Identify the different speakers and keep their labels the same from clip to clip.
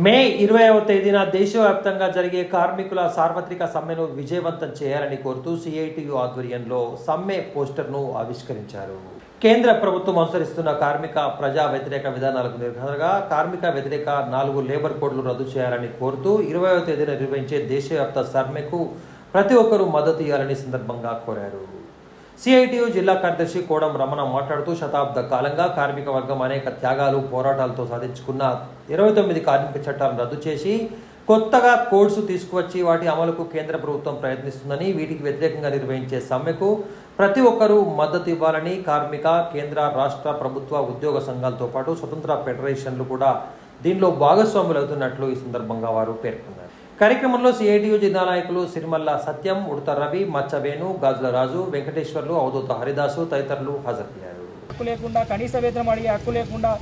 Speaker 1: మే 20వ తేదీన దేశవ్యాప్తంగా జరిగే కార్మికుల సార్వత్రిక సమ్మెను విజయవంతం చేయాలని కోరుతూ సిఐటియు ఆధ్వర్యంలో సమ్మె పోస్టర్ను ఆవిష్కరించారు. కేంద్ర ప్రభుత్వం అనుసరిస్తున్న కార్మిక ప్రజా వ్యతిరేక విధానాలకు నిరసనగా కార్మిక వ్యతిరేక 4 లేబర్ కోడ్లు రద్దు చేయాలని కోరుతూ 20వ తేదీన నిర్వహించే దేశవ్యాప్త సమ్మెకు ప్రతి ఒక్కరూ మద్దతు ఇవ్వాలని సందర్భంగా కోరారు. సిఐటియు జిల్లా కార్యదర్శి కోడం రమణ మాట్లాడుతూ శతాబ్ద కాలంగా కార్మిక వర్గం అనేక త్యాగాలు పోరాటాలతో సాధించుకున్న 29 కార్మిక చట్టాలను రద్దు చేసి కొత్తగా కోడ్స్ తీసుకువచ్చి వాటి అమలుకు కేంద్ర ప్రభుత్వం ప్రయత్నిస్తుందని, వీటికి వ్యతిరేకంగా నిర్వహించే సమ్మెకు ప్రతి ఒక్కరూ మద్దతు ఇవ్వాలని కార్మిక కేంద్ర రాష్ట్ర ప్రభుత్వ ఉద్యోగ సంఘాలతో పాటు స్వతంత్ర ఫెడరేషన్లు కూడా దీనిలో భాగస్వాములవుతున్నట్లు ఈ సందర్భంగా వారు పేర్కొన్నారు. కార్యక్రమంలో సిఐటియు జిల్లా నాయకులు సిరిమల్ల సత్యం, ఉడత రవి, మచ్చ వేణు, గాజుల రాజు, వెంకటేశ్వర్లు, అవధూత హరిదాసు తదితరులు హాజరయ్యారు.
Speaker 2: హక్కు లేకుండా కనీస వేతనం అడిగే హక్కు లేకుండా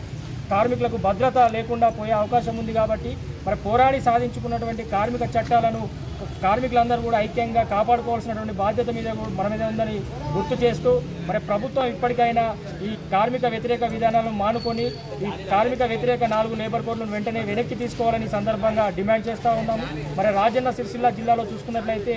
Speaker 2: కార్మికులకు భద్రత లేకుండా పోయే అవకాశం ఉంది. కాబట్టి మరి పోరాడి సాధించుకున్నటువంటి కార్మిక చట్టాలను కార్మికులందరూ కూడా ఐక్యంగా కాపాడుకోవాల్సినటువంటి బాధ్యత మన మీద ఉందని గుర్తు చేస్తూ మరి ప్రభుత్వం ఇప్పటికైనా ఈ కార్మిక వ్యతిరేక విధానాలను మానుకొని ఈ కార్మిక వ్యతిరేక 4 లేబర్ కోడ్లను వెంటనే వెనక్కి తీసుకోవాలని సందర్భంగా డిమాండ్ చేస్తూ ఉన్నాము. మరి రాజన్న సిరిసిల్ల జిల్లాలో చూసుకున్నట్లయితే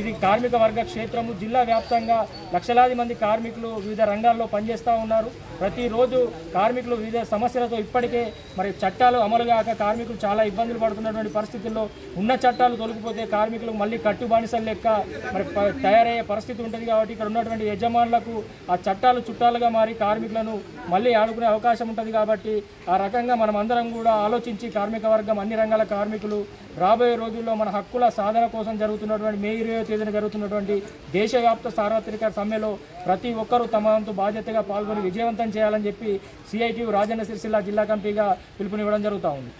Speaker 2: ఇది కార్మిక వర్గ క్షేత్రము. జిల్లా వ్యాప్తంగా లక్షలాది మంది కార్మికులు వివిధ రంగాల్లో పనిచేస్తూ ఉన్నారు. ప్రతిరోజు కార్మికులు వివిధ సమస్యలతో ఇప్పటికే మరి చట్టాలు అమలు కాక కార్మికులు చాలా ఇబ్బందులు పడుతున్నటువంటి పరిస్థితుల్లో ఉన్న చట్టాలు తొలగిపోతే కార్మికులకు మళ్ళీ కట్టుబానిసలు లెక్క మరి తయారయ్యే పరిస్థితి ఉంటుంది. కాబట్టి ఇక్కడ ఉన్నటువంటి యజమానులకు ఆ చట్టాలు చుట్టాలుగా మారి కార్మికులను మళ్ళీ ఆడుకునే అవకాశం ఉంటుంది. కాబట్టి ఆ రకంగా మనం అందరం కూడా ఆలోచించి కార్మిక వర్గం అన్ని రంగాల కార్మికులు రాబోయే రోజుల్లో మన హక్కుల సాధన కోసం జరుగుతున్నటువంటి మే 20వ తేదీన జరుగుతున్నటువంటి దేశవ్యాప్త సార్వత్రిక సమ్మెలో ప్రతి ఒక్కరూ తమ వంతు బాధ్యతగా పాల్గొని విజయవంతం చేయాలని చెప్పి సిఐటియు రాజన్న సిరిసిల్ల జిల్లా కమిటీగా పిలుపునివ్వడం జరుగుతూ ఉంది.